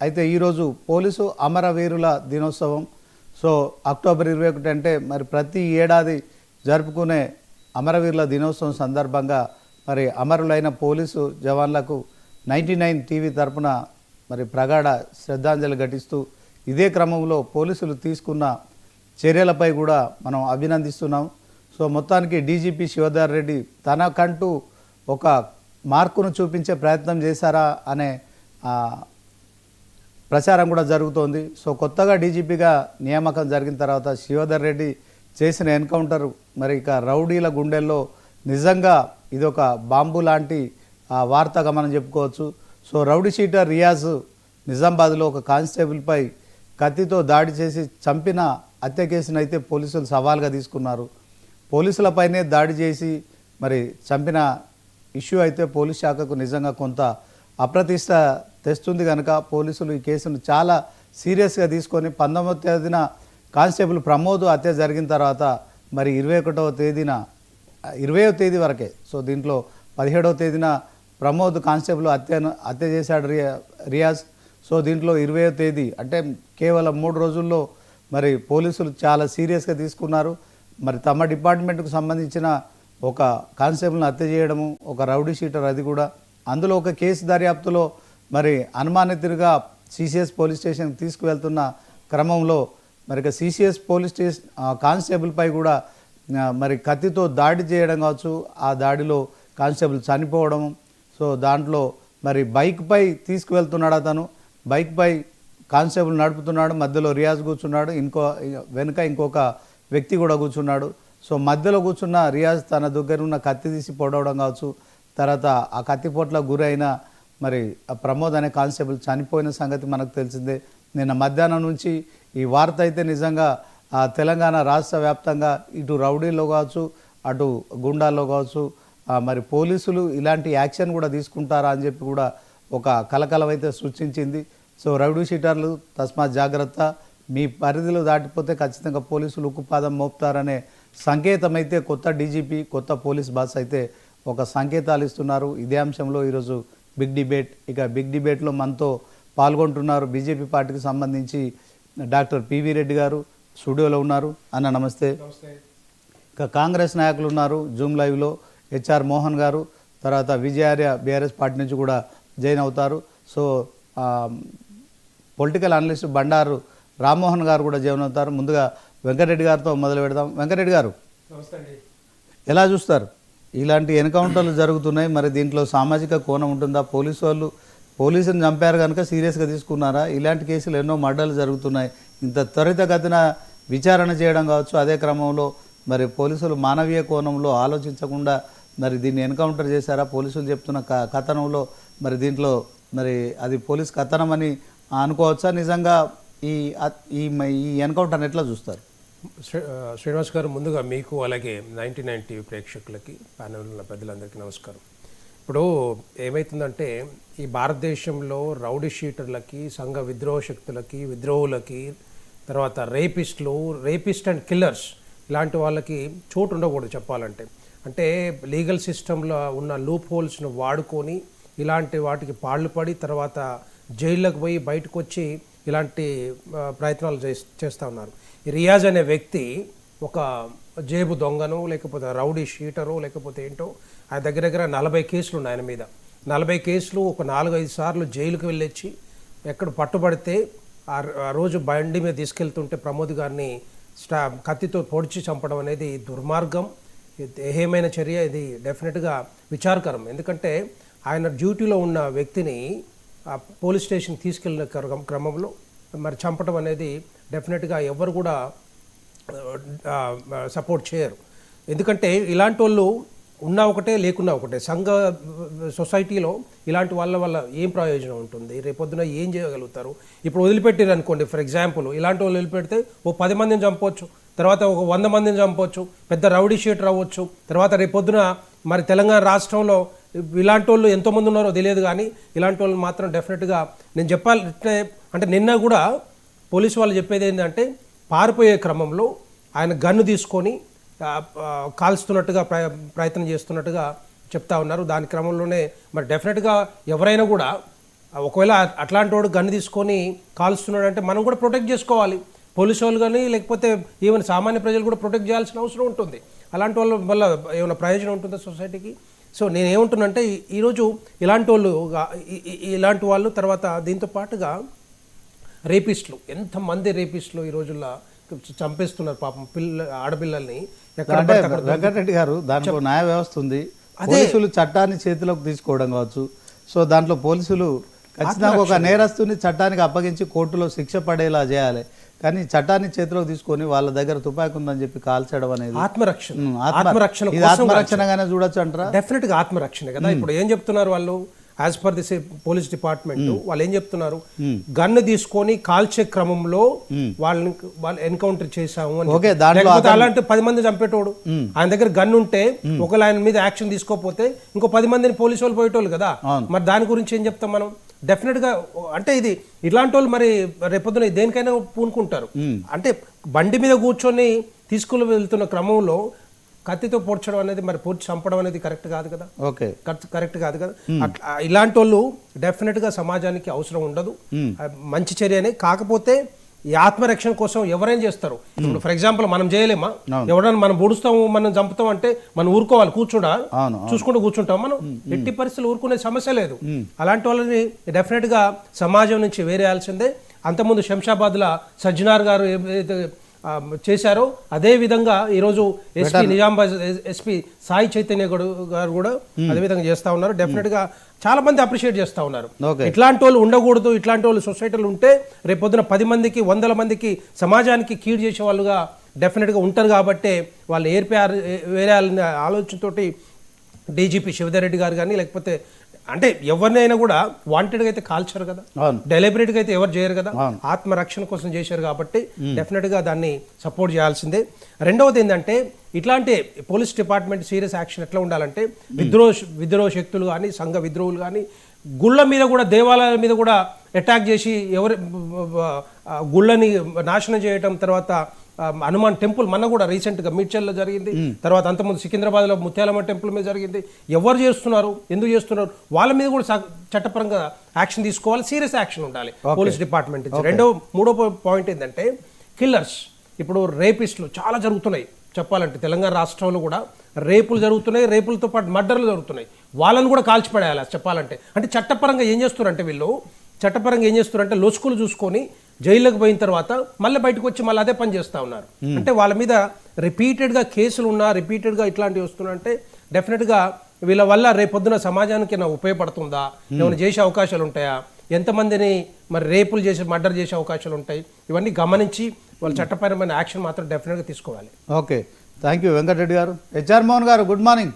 అయితే ఈరోజు పోలీసు అమరవీరుల దినోత్సవం. సో అక్టోబర్ 21 అంటే మరి ప్రతి ఏడాది జరుపుకునే అమరవీరుల దినోత్సవం సందర్భంగా మరి అమరులైన పోలీసు జవాన్లకు 99 టీవీ తరపున మరి ప్రగాఢ శ్రద్ధాంజలి ఘటిస్తూ ఇదే క్రమంలో పోలీసులు తీసుకున్న చర్యలపై కూడా మనం అభినందిస్తున్నాం. సో మొత్తానికి డీజీపీ శివధర్ రెడ్డి తనకంటూ ఒక మార్కును చూపించే ప్రయత్నం చేశారా అనే ప్రచారం కూడా జరుగుతోంది. సో కొత్తగా డీజీపీగా నియామకం జరిగిన తర్వాత శివధర్ రెడ్డి చేసిన ఎన్కౌంటర్ మరి ఇక రౌడీల గుండెల్లో నిజంగా ఇదొక బాంబు లాంటి వార్తగా మనం చెప్పుకోవచ్చు. సో రౌడీ షీటర్ రియాజ్ నిజామాబాద్లో ఒక కానిస్టేబుల్పై కత్తితో దాడి చేసి చంపిన హత్య కేసును అయితే పోలీసులు సవాల్గా తీసుకున్నారు. పోలీసులపైనే దాడి చేసి మరి చంపిన ఇష్యూ అయితే పోలీస్ శాఖకు నిజంగా కొంత అప్రతిష్ట తెస్తుంది కనుక పోలీసులు ఈ కేసును చాలా సీరియస్గా తీసుకొని 19వ తేదీన కానిస్టేబుల్ ప్రమోద్ హత్య జరిగిన తర్వాత మరి 20వ తేదీ వరకే. సో దీంట్లో 17వ తేదీన ప్రమోద్ కానిస్టేబుల్ హత్య చేశాడు రియాజ్. సో దీంట్లో 20వ తేదీ అంటే కేవలం 3 రోజుల్లో మరి పోలీసులు చాలా సీరియస్గా తీసుకున్నారు. మరి తమ డిపార్ట్మెంట్కు సంబంధించిన ఒక కానిస్టేబుల్ని హత్య చేయడము, ఒక రౌడీ షీటర్, అది కూడా అందులో ఒక కేసు దర్యాప్తులో మరి అనుమానితుడిగా సిసిఎస్ పోలీస్ స్టేషన్కి తీసుకువెళ్తున్న క్రమంలో మరి సిసిఎస్ పోలీస్ స్టేషన్ కానిస్టేబుల్పై కూడా మరి కత్తితో దాడి చేయడం కావచ్చు, ఆ దాడిలో కానిస్టేబుల్ చనిపోవడం. సో దాంట్లో మరి బైక్పై తీసుకువెళ్తున్నాడు అతను, బైక్పై కానిస్టేబుల్ నడుపుతున్నాడు, మధ్యలో రియాజ్ కూర్చున్నాడు, వెనుక ఇంకొక వ్యక్తి కూడా కూర్చున్నాడు. సో మధ్యలో కూర్చున్న రియాజ్ తన దగ్గర ఉన్న కత్తి తీసి పొడవడం కావచ్చు, తర్వాత ఆ కత్తిపోట్ల గురైన మరి ప్రమోద్ అనే కానిస్టేబుల్ చనిపోయిన సంగతి మనకు తెలిసిందే. నిన్న మధ్యాహ్నం నుంచి ఈ వార్త అయితే నిజంగా తెలంగాణ రాష్ట్ర వ్యాప్తంగా ఇటు రౌడీల్లో కావచ్చు, అటు గుండాల్లో కావచ్చు మరి పోలీసులు ఇలాంటి యాక్షన్ కూడా తీసుకుంటారా అని చెప్పి కూడా ఒక కలకలం అయితే సృష్టించింది. సో రౌడీ షీటర్లు తస్మాత్ జాగ్రత్త, మీ పరిధిలో దాటిపోతే ఖచ్చితంగా పోలీసులు ఉక్కుపాదం మోపుతారనే సంకేతం అయితే కొత్త డీజీపీ, కొత్త పోలీస్ బాస్ అయితే ఒక సంకేతాలు ఇస్తున్నారు. ఇదే అంశంలో ఈరోజు బిగ్ డిబేట్. ఇక బిగ్ డిబేట్లో మనతో పాల్గొంటున్నారు బీజేపీ పార్టీకి సంబంధించి డాక్టర్ పివి రెడ్డి గారు స్టూడియోలో ఉన్నారు. అన్న నమస్తే. ఇక కాంగ్రెస్ నాయకులు ఉన్నారు జూమ్ లైవ్లో, హెచ్ఆర్ మోహన్ గారు, తర్వాత విజయార్య బీఆర్ఎస్ పార్టీ నుంచి కూడా జాయిన్ అవుతారు. So political analyst Bandaru Rammohan గారు కూడా జాయిన్ అవుతారు. ముందుగా వెంకటరెడ్డి గారితో మొదలు పెడదాం. వెంకటరెడ్డి గారు ఎలా చూస్తారు? ఇలాంటి ఎన్కౌంటర్లు జరుగుతున్నాయి, మరి దీంట్లో సామాజిక కోణం ఉంటుందా? పోలీసు వాళ్ళు పోలీసుని చంపారు కనుక సీరియస్గా తీసుకున్నారా? ఇలాంటి కేసులు ఎన్నో మర్డర్లు జరుగుతున్నాయి, ఇంత త్వరితగతిన విచారణ చేయడం కావచ్చు, అదే క్రమంలో మరి పోలీసులు మానవీయ కోణంలో ఆలోచించకుండా మరి దీన్ని ఎన్కౌంటర్ చేశారా? పోలీసులు చెప్తున్న కథనంలో మరి దీంట్లో మరి అది పోలీస్ కథనం అని అనుకోవచ్చా? నిజంగా ఈ ఎన్కౌంటర్ని ఎట్లా చూస్తారు? శ్రీనివాస్ గారు, ముందుగా మీకు అలాగే 99 టీవీ ప్రేక్షకులకి, ప్యానెల్ ఉన్న పెద్దలందరికీ నమస్కారం. ఇప్పుడు ఏమవుతుందంటే ఈ భారతదేశంలో రౌడీ షీటర్లకి, సంఘ విద్రోహ శక్తులకి, విద్రోహులకి, తర్వాత రేపిస్ట్ అండ్ కిల్లర్స్ ఇలాంటి వాళ్ళకి చోటు ఉండకూడదు చెప్పాలంటే. అంటే లీగల్ సిస్టంలో ఉన్న లూప్ హోల్స్ను వాడుకొని ఇలాంటి వాటికి పాళ్ళు పడి తర్వాత జైల్లోకి పోయి బయటకు వచ్చి ఇలాంటి ప్రయత్నాలు చేస్తూ ఉన్నారు. ఈ రియాజ్ అనే వ్యక్తి ఒక జేబు దొంగను, లేకపోతే రౌడీ షీటరు, లేకపోతే ఏంటో ఆయన దగ్గర 40 కేసులు ఉన్నాయి ఆయన మీద. 40 కేసులు, ఒక 4-5 సార్లు జైలుకి వెళ్ళొచ్చి ఎక్కడ పట్టుబడితే ఆ రోజు బండి మీద తీసుకెళ్తుంటే ప్రమోద్ గారిని కత్తితో పొడిచి చంపడం అనేది దుర్మార్గం, ఏహేమైన చర్య. ఇది డెఫినెట్గా విచారకరం. ఎందుకంటే ఆయన డ్యూటీలో ఉన్న వ్యక్తిని పోలీస్ స్టేషన్ తీసుకెళ్ళిన క్రమంలో మరి చంపడం అనేది డెఫినెట్గా ఎవరు కూడా సపోర్ట్ చేయరు. ఎందుకంటే ఇలాంటి వాళ్ళు ఉన్నా ఒకటే, లేకున్నా ఒకటే. సంఘ సొసైటీలో ఇలాంటి వాళ్ళ వల్ల ఏం ప్రయోజనం ఉంటుంది? రేపొద్దున ఏం చేయగలుగుతారు? ఇప్పుడు వదిలిపెట్టారు అనుకోండి, ఫర్ ఎగ్జాంపుల్ ఇలాంటి వాళ్ళు వదిలిపెడితే ఓ 10 మందిని చంపవచ్చు, తర్వాత ఒక 100 మందిని చంపవచ్చు, పెద్ద రౌడీ షీటర్ అవ్వచ్చు. తర్వాత రేపొద్దున మరి తెలంగాణ రాష్ట్రంలో ఇలాంటి వాళ్ళు ఎంతోమంది ఉన్నారో తెలియదు, కానీ ఇలాంటి వాళ్ళు మాత్రం డెఫినెట్గా నేను చెప్పాలంటే, అంటే నిన్న కూడా పోలీసు వాళ్ళు చెప్పేది ఏంటంటే పారిపోయే క్రమంలో ఆయన గన్ను తీసుకొని కాల్స్తున్నట్టుగా ప్రయత్నం చేస్తున్నట్టుగా చెప్తా ఉన్నారు. దాని క్రమంలోనే మరి డెఫినెట్గా ఎవరైనా కూడా ఒకవేళ అట్లాంటి వాడు గన్ను తీసుకొని కాల్స్తున్నాడు అంటే మనం కూడా ప్రొటెక్ట్ చేసుకోవాలి. పోలీసు వాళ్ళు కానీ లేకపోతే ఈవెన్ సామాన్య ప్రజలు కూడా ప్రొటెక్ట్ చేయాల్సిన అవసరం ఉంటుంది. అలాంటి వాళ్ళ వల్ల ఏమైనా ప్రయోజనం ఉంటుందా సొసైటీకి? సో నేను ఏమంటున్నానంటే ఈరోజు ఇలాంటి వాళ్ళు తర్వాత దీంతో పాటుగా రేపిస్టులు, ఎంతమంది రేపిస్టులు ఈ రోజుల్లో చంపేస్తున్నారు పాపం ఆడపిల్లల్ని. అంటే వెంకటరెడ్డి గారు, దాంట్లో న్యాయ వ్యవస్థ ఉంది. పోలీసులు చట్టాన్ని చేతిలోకి తీసుకోవడం కావచ్చు. సో దాంట్లో పోలీసులు ఖచ్చితంగా ఒక నేరస్తుని చట్టానికి అప్పగించి కోర్టులో శిక్ష పడేలా చేయాలి. కానీ చట్టాన్ని చేతిలోకి తీసుకొని వాళ్ళ దగ్గర తుపాకి ఉందని చెప్పి కాల్చడం అనేది ఆత్మరక్షణగానే చూడొచ్చు అంటారా? డెఫినెట్ గా ఆత్మరక్షణ కదా. ఇప్పుడు ఏం చెప్తున్నారు వాళ్ళు, as per this police department వాళ్ళు ఏం చెప్తున్నారు, గన్ను తీసుకొని కాల్చే క్రమంలో వాళ్ళు ఎన్కౌంటర్ చేశాము అని. లేకపోతే అలాంటి 10 మంది చంపేటోడు ఆయన దగ్గర గన్ను ఉంటే ఒకవేళ ఆయన మీద యాక్షన్ తీసుకోకపోతే ఇంకో 10 మందిని పోలీసు వాళ్ళు పోయేటోళ్ళు కదా. మరి దాని గురించి ఏం చెప్తాం మనం? డెఫినెట్ గా అంటే ఇట్లాంటి వాళ్ళు మరి రేపొద్దున దేనికైనా పూనుకుంటారు. అంటే బండి మీద కూర్చొని తీసుకుని వెళ్తున్న క్రమంలో కత్తితో పొడ్చడం అనేది, మరి పొడిచి చంపడం అనేది కరెక్ట్ కాదు కదా. ఓకే, కరెక్ట్ కాదు కదా. ఇలాంటి వాళ్ళు డెఫినెట్ గా సమాజానికి అవసరం ఉండదు. మంచి చర్యనే. కాకపోతే ఈ ఆత్మరక్షణ కోసం ఎవరైనా చేస్తారు. ఇప్పుడు ఫర్ ఎగ్జాంపుల్ మనం చేయలేమా? ఎవరైనా మనం పొడుస్తాము, మనం చంపుతాం అంటే మనం ఊరుకోవాలి, చూసుకుంటూ కూర్చుంటాం. మనం ఎట్టి పరిస్థితులు ఊరుకునే సమస్య లేదు. అలాంటి వాళ్ళని డెఫినెట్ గా సమాజం నుంచి వేరేయాల్సిందే. అంతకుముందు శంషాబాద్లో సజ్జనార్ గారు ఏదైతే చేశారో అదే విధంగా ఈరోజు ఎస్పీ నిజామాబాద్ ఎస్పీ సాయి చైతన్య గారు కూడా అదే విధంగా చేస్తా ఉన్నారు. డెఫినెట్ గా చాలా మంది అప్రిషియేట్ చేస్తా ఉన్నారు. ఇట్లాంటి వాళ్ళు ఉండకూడదు, ఇట్లాంటి వాళ్ళు సొసైటీలో ఉంటే రేపొద్దున 10 మందికి 100 మందికి సమాజానికి కీడు చేసే వాళ్ళుగా డెఫినెట్ గా ఉంటారు. కాబట్టి వాళ్ళు వేరే ఆలోచనతోటి డీజీపీ శివధర్ రెడ్డి గారు కానీ లేకపోతే అంటే ఎవరినైనా కూడా వాంటెడ్గా అయితే కాల్చారు కదా, డెలిబరేట్గా అయితే ఎవరు చేయరు కదా. ఆత్మరక్షణ కోసం చేశారు కాబట్టి డెఫినెట్ గా దాన్ని సపోర్ట్ చేయాల్సిందే. రెండవది ఏంటంటే ఇట్లాంటి పోలీస్ డిపార్ట్మెంట్ సీరియస్ యాక్షన్ ఎట్లా ఉండాలంటే విద్రోహ శక్తులు కానీ సంఘ విద్రోహులు కానీ గుళ్ళ మీద కూడా దేవాలయాల మీద కూడా అటాక్ చేసి గుళ్ళని నాశనం చేయటం, తర్వాత హనుమాన్ టెంపుల్ మన కూడా రీసెంట్గా మిడ్చల్లో జరిగింది, తర్వాత అంతకుముందు సికింద్రాబాద్లో ముత్యాలమ్మ టెంపుల్ మీద జరిగింది. ఎవరు చేస్తున్నారు, ఎందుకు చేస్తున్నారు, వాళ్ళ మీద కూడా చట్టపరంగా యాక్షన్ తీసుకోవాలి, సీరియస్ యాక్షన్ ఉండాలి పోలీస్ డిపార్ట్మెంట్ నుంచి. మూడో పాయింట్ ఏంటంటే కిల్లర్స్. ఇప్పుడు రేపిస్టులు చాలా జరుగుతున్నాయి చెప్పాలంటే. తెలంగాణ రాష్ట్రంలో కూడా రేపులు జరుగుతున్నాయి, రేపులతో పాటు మర్డర్లు జరుగుతున్నాయి. వాళ్ళని కూడా కాల్చిపడేయాలి చెప్పాలంటే. అంటే చట్టపరంగా ఏం చేస్తున్నారంటే వీళ్ళు లొసుకులు చూసుకొని జైల్లోకి పోయిన తర్వాత మళ్ళీ బయటకు వచ్చి మళ్ళీ అదే పని చేస్తూ ఉన్నారు. అంటే వాళ్ళ మీద రిపీటెడ్గా కేసులు ఉన్నా, రిపీటెడ్గా ఇట్లాంటివి వస్తున్నాయంటే డెఫినెట్గా వీళ్ళ వల్ల రేపొద్దున సమాజానికి ఏమైనా ఉపయోగపడుతుందా, ఏమైనా చేసే అవకాశాలు ఉంటాయా, ఎంతమందిని మరి రేపులు చేసి మర్డర్ చేసే అవకాశాలు ఉంటాయి, ఇవన్నీ గమనించి వాళ్ళు చట్టపరమైన యాక్షన్ మాత్రం డెఫినెట్గా తీసుకోవాలి. ఓకే, థ్యాంక్ యూ వెంకటరెడ్డి గారు. హెచ్ఆర్ మోహన్ గారు, గుడ్ మార్నింగ్.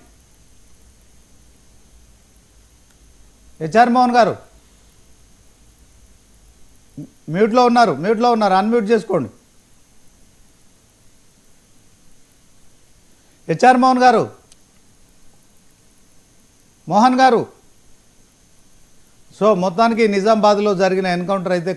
హెచ్ఆర్ మోహన్ గారు మ్యూట్లో ఉన్నారు, అన్మ్యూట్ చేసుకోండి. హెచ్ఆర్ మోహన్ గారు. సో మొత్తానికి నిజామాబాద్లో జరిగిన ఎన్కౌంటర్ అయితే